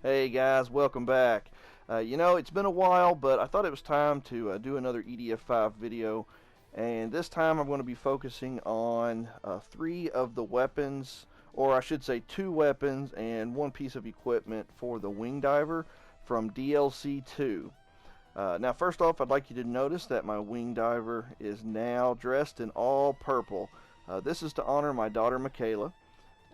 Hey guys, welcome back. It's been a while, but I thought it was time to do another EDF5 video, and this time I'm going to be focusing on 3 of the weapons, or I should say 2 weapons and 1 piece of equipment for the Wing Diver from DLC 2. Now first off, I'd like you to notice that my Wing Diver is now dressed in all purple. This is to honor my daughter Michaela.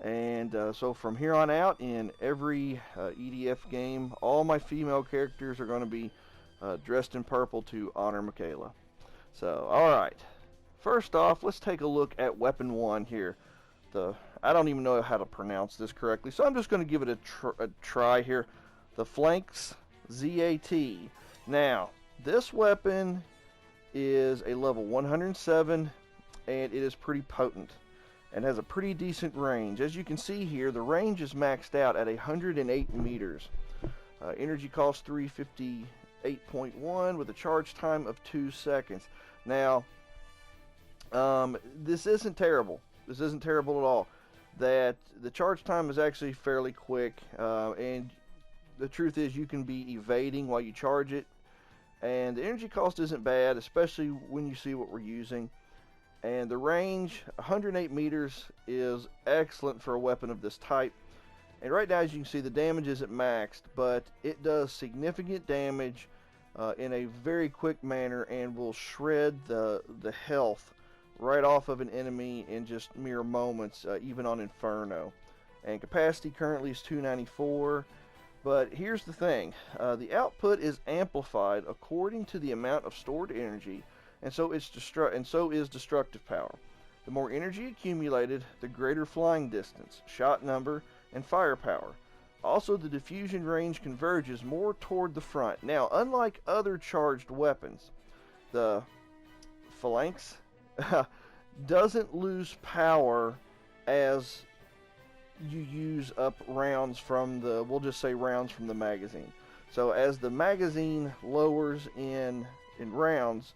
And so from here on out, in every EDF game, all my female characters are going to be dressed in purple to honor Michaela. So, alright. First off, let's take a look at Weapon 1 here. I don't even know how to pronounce this correctly, so I'm just going to give it a try here. The Phalanx ZAT. Now, this weapon is a level 107, and it is pretty potent and has a pretty decent range. As you can see here, the range is maxed out at 108 meters. Energy cost 358.1 with a charge time of 2 seconds. Now, this isn't terrible. This isn't terrible at all. That the charge time is actually fairly quick, and the truth is you can be evading while you charge it. And the energy cost isn't bad, especially when you see what we're using. And the range, 108 meters, is excellent for a weapon of this type. And right now, as you can see, the damage isn't maxed, but it does significant damage in a very quick manner and will shred the health right off of an enemy in just mere moments, even on Inferno. And capacity currently is 294. But here's the thing. The output is amplified according to the amount of stored energy, and so is destructive power. The more energy accumulated, the greater flying distance, shot number, and firepower. Also, the diffusion range converges more toward the front. Now, unlike other charged weapons, the Phalanx doesn't lose power as you use up rounds from the, we'll just say rounds from the magazine. So as the magazine lowers in rounds,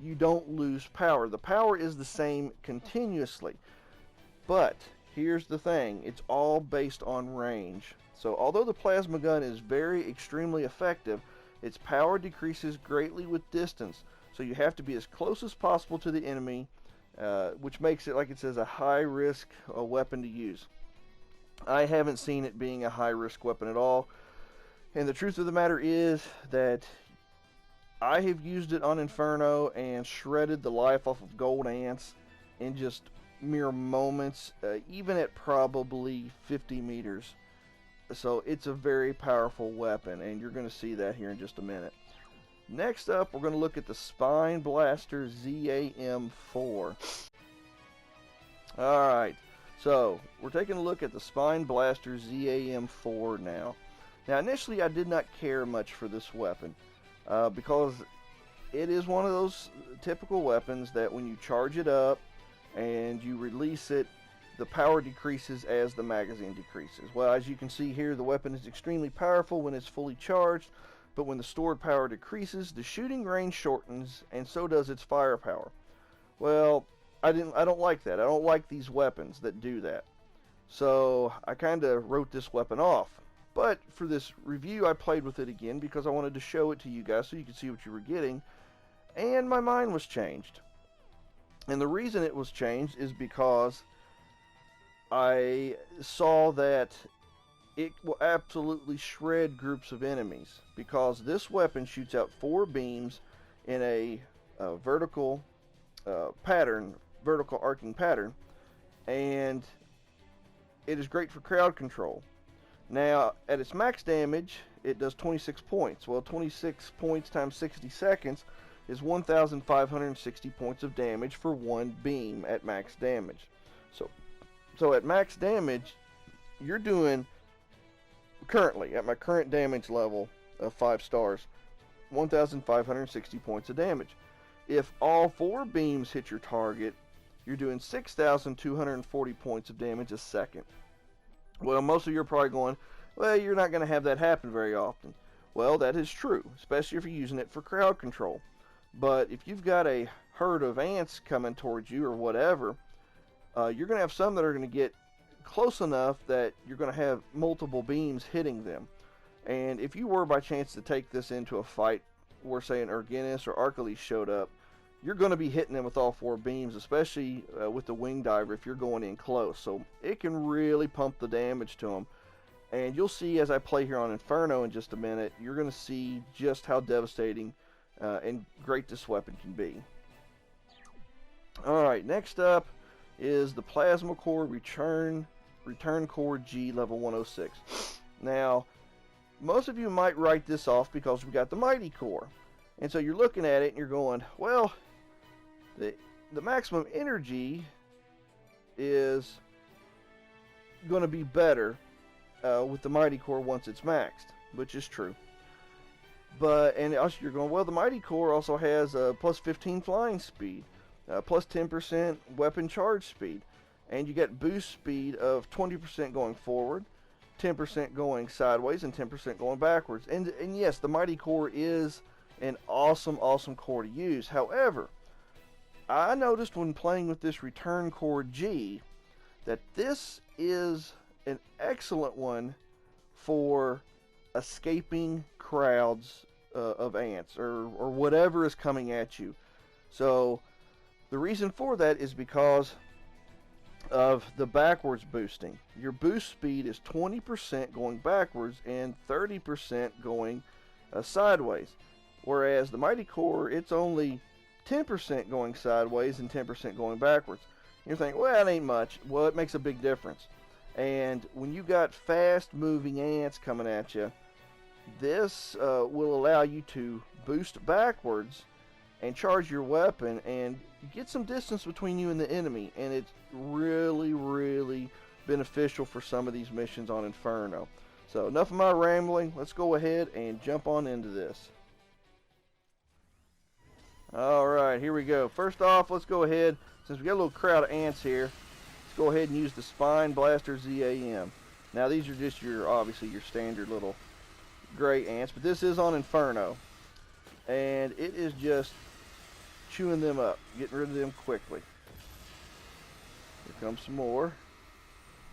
you don't lose power. The power is the same continuously. But here's the thing, it's all based on range. So although the plasma gun is extremely effective, its power decreases greatly with distance. So you have to be as close as possible to the enemy, which makes it, like it says, a high-risk weapon to use. I haven't seen it being a high-risk weapon at all. And the truth of the matter is that I have used it on Inferno and shredded the life off of gold ants in just mere moments, even at probably 50 meters. So it's a very powerful weapon, and you're going to see that here in just a minute. Next up, we're going to look at the Spine Blaster ZAM4. Alright, so we're taking a look at the Spine Blaster ZAM4 now. Now initially I did not care much for this weapon. Because it is one of those typical weapons that when you charge it up and you release it, the power decreases as the magazine decreases. Well, as you can see here, the weapon is extremely powerful when it's fully charged, but when the stored power decreases, the shooting range shortens, and so does its firepower. Well, I don't like that. I don't like these weapons that do that. So I kind of wrote this weapon off. But for this review, I played with it again because I wanted to show it to you guys so you could see what you were getting. And my mind was changed. And the reason it was changed is because I saw that it will absolutely shred groups of enemies. Because this weapon shoots out 4 beams in a vertical arcing pattern. And it is great for crowd control. Now, at its max damage, it does 26 points. Well, 26 points times 60 seconds is 1,560 points of damage for 1 beam at max damage. So at max damage, you're doing, currently, at my current damage level of 5 stars, 1,560 points of damage. If all 4 beams hit your target, you're doing 6,240 points of damage a second. Well, most of you are probably going, well, you're not going to have that happen very often. Well, that is true, especially if you're using it for crowd control. But if you've got a herd of ants coming towards you or whatever, you're going to have some that are going to get close enough that you're going to have multiple beams hitting them. And if you were by chance to take this into a fight where, say, an Erginus or Archelaus showed up, you're going to be hitting them with all 4 beams, especially with the Wing Diver if you're going in close. So it can really pump the damage to them. And you'll see as I play here on Inferno in just a minute, you're going to see just how devastating and great this weapon can be. Alright, next up is the Plasma Core Return Core G level 106. Now, most of you might write this off because we got the Mighty Core. And so you're looking at it and you're going, well, the maximum energy is going to be better with the Mighty Core once it's maxed, which is true. And also you're going, well, the Mighty Core also has plus 15 flying speed, plus 10% weapon charge speed, and you get boost speed of 20% going forward, 10% going sideways, and 10% going backwards. And yes, the Mighty Core is an awesome core to use. However, I noticed when playing with this Return Core G that this is an excellent one for escaping crowds of ants or whatever is coming at you. So the reason for that is because of the backwards boosting. Your boost speed is 20% going backwards and 30% going sideways. Whereas the Mighty Core, it's only 10% going sideways and 10% going backwards. You're thinking, well, that ain't much. Well, it makes a big difference. And when you got fast moving ants coming at you, this will allow you to boost backwards and charge your weapon and get some distance between you and the enemy. And it's really beneficial for some of these missions on Inferno. So enough of my rambling. Let's go ahead and jump on into this. Alright, here we go. First off, let's go ahead, since we got a little crowd of ants here, let's go ahead and use the Spine Blaster ZAM. Now these are just obviously your standard little gray ants, but this is on Inferno. And it is just chewing them up, getting rid of them quickly. Here comes some more.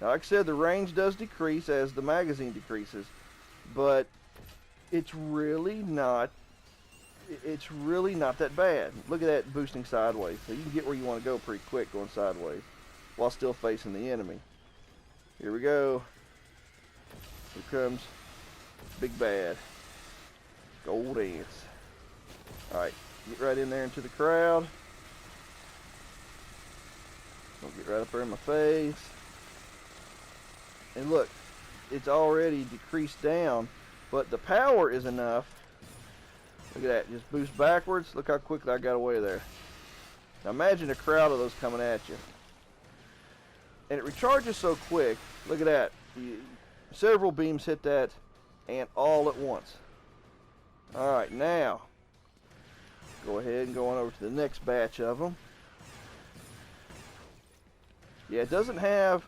Now, like I said, the range does decrease as the magazine decreases, but it's really not that bad. Look at that boosting sideways. So you can get where you want to go pretty quick going sideways while still facing the enemy. Here we go. Here comes Big Bad. Gold ants. Alright, get right in there into the crowd. Don't get right up there in my face. And look, it's already decreased down, but the power is enough. Look at that, just boost backwards. Look how quickly I got away there. Now imagine a crowd of those coming at you. And it recharges so quick. Look at that. Several beams hit that ant all at once. Alright, now go ahead and go on over to the next batch of them. Yeah, it doesn't have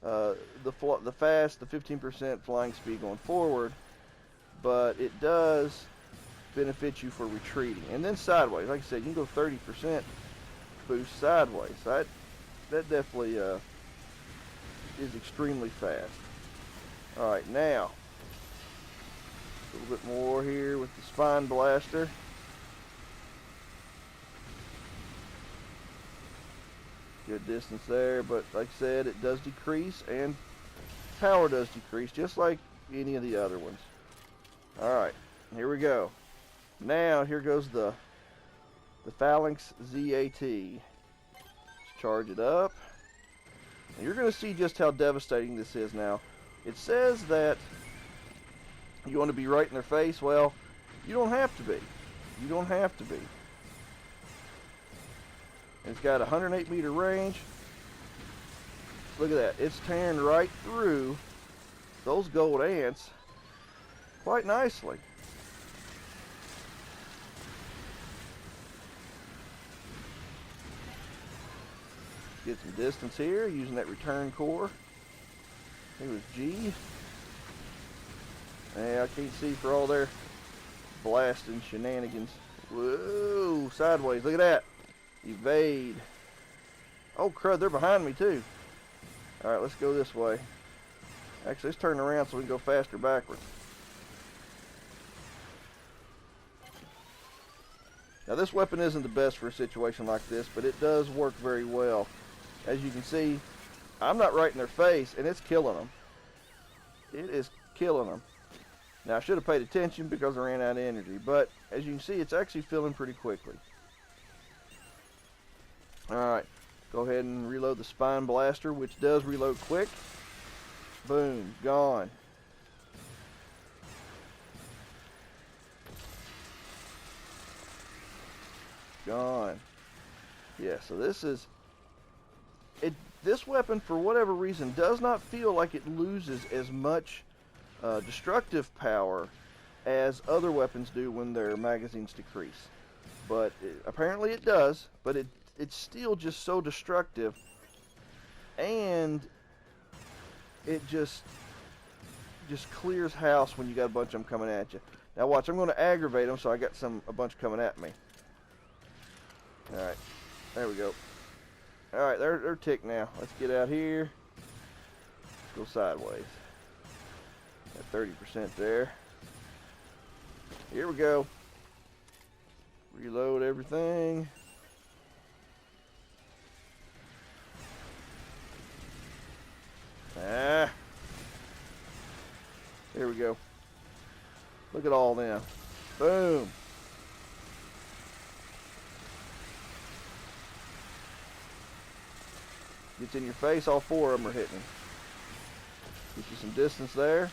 the 15% flying speed going forward, but it does benefit you for retreating. And then sideways, like I said, you can go 30% boost sideways. That definitely is extremely fast. Alright, now a little bit more here with the Spine Blaster. Good distance there, but like I said, it does decrease and power does decrease just like any of the other ones. Alright, here we go. Now here goes the Phalanx ZAT. Let's charge it up. And you're going to see just how devastating this is now. It says that you want to be right in their face. Well, you don't have to be. You don't have to be. It's got a 108 meter range. Look at that. It's tearing right through those gold ants quite nicely. Get some distance here using that return core. It was G. Yeah, I can't see for all their blasting shenanigans. Whoa, sideways. Look at that. Evade. Oh crud, they're behind me too. Alright, let's go this way. Actually, let's turn around so we can go faster backwards. Now this weapon isn't the best for a situation like this, but it does work very well. As you can see, I'm not right in their face, and it's killing them. It is killing them. Now I should have paid attention because I ran out of energy, but as you can see, it's actually filling pretty quickly. Alright, go ahead and reload the Spine Blaster, which does reload quick. Boom, gone. Gone. Yeah, so this is it. This weapon, for whatever reason, does not feel like it loses as much destructive power as other weapons do when their magazines decrease. But apparently it does. But it's still just so destructive, and it just clears house when you got a bunch of them coming at you. Now watch, I'm going to aggravate them, so I got a bunch coming at me. Alright, there we go. Alright, they're ticked now. Let's get out here. Let's go sideways. Got 30% there. Here we go. Reload everything. Ah. There we go. Look at all them. Boom. Gets in your face, all four of them are hitting. Get you some distance there.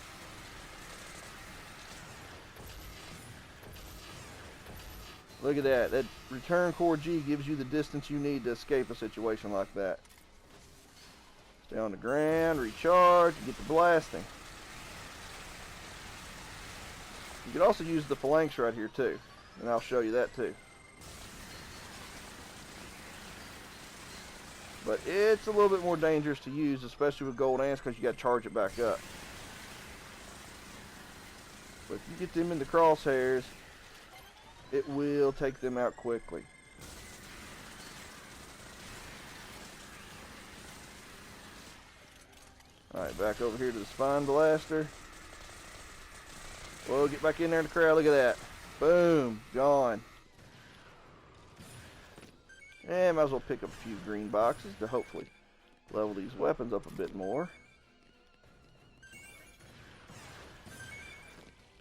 Look at that. That return core G gives you the distance you need to escape a situation like that. Stay on the ground, recharge, get to blasting. You can also use the Phalanx right here too, and I'll show you that too. But it's a little bit more dangerous to use, especially with gold ants, because you got to charge it back up. But if you get them in the crosshairs, it will take them out quickly. Alright, back over here to the Spine Blaster. Whoa, get back in there in the crowd. Look at that. Boom. Gone. And might as well pick up a few green boxes to hopefully level these weapons up a bit more.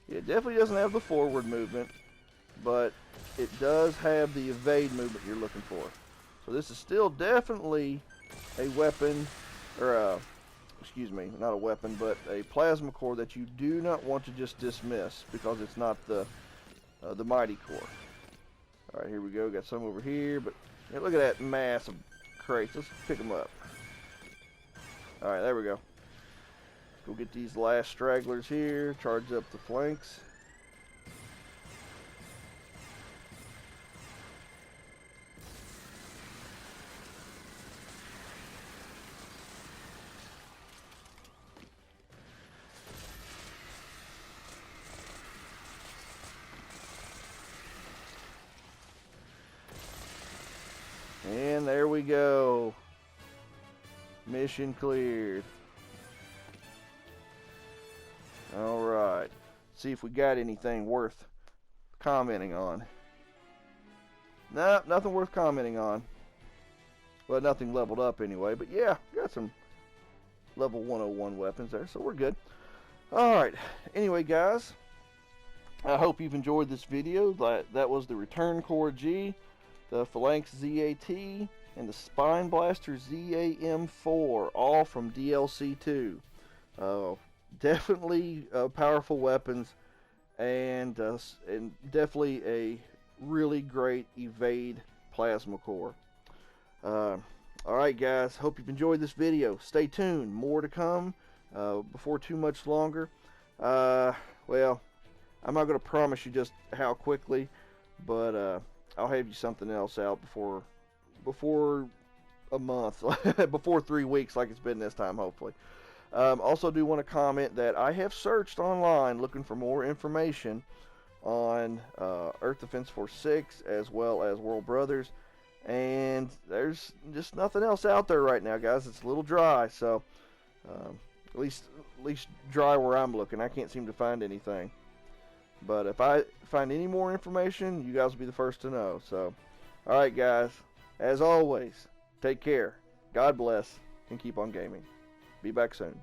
Yeah, it definitely doesn't have the forward movement, but it does have the evade movement you're looking for. So this is still definitely a weapon, or excuse me, not a weapon, but a plasma core that you do not want to just dismiss, because it's not the mighty core. Alright, here we go. Got some over here, but yeah, look at that mass of crates. Let's pick them up. Alright, there we go. Let's go get these last stragglers here. Charge up the flanks. And there we go. Mission cleared. Alright. See if we got anything worth commenting on. Nope, nothing worth commenting on. Well, nothing leveled up anyway. But yeah, got some level 101 weapons there, so we're good. Alright. Anyway, guys, I hope you've enjoyed this video. That was the Return Core G, the Phalanx ZAT, and the Spine Blaster ZAM4, all from DLC 2. Definitely powerful weapons, and definitely a really great evade plasma core. Alright guys, hope you've enjoyed this video. Stay tuned, more to come before too much longer. Well, I'm not going to promise you just how quickly, but I'll have you something else out before a month, before 3 weeks like it's been this time, hopefully. Also do want to comment that I have searched online looking for more information on Earth Defense Force 6 as well as World Brothers, and there's just nothing else out there right now, guys. It's a little dry, so at least dry where I'm looking. I can't seem to find anything. But if I find any more information, you guys will be the first to know. So, alright guys, as always, take care, God bless, and keep on gaming. Be back soon.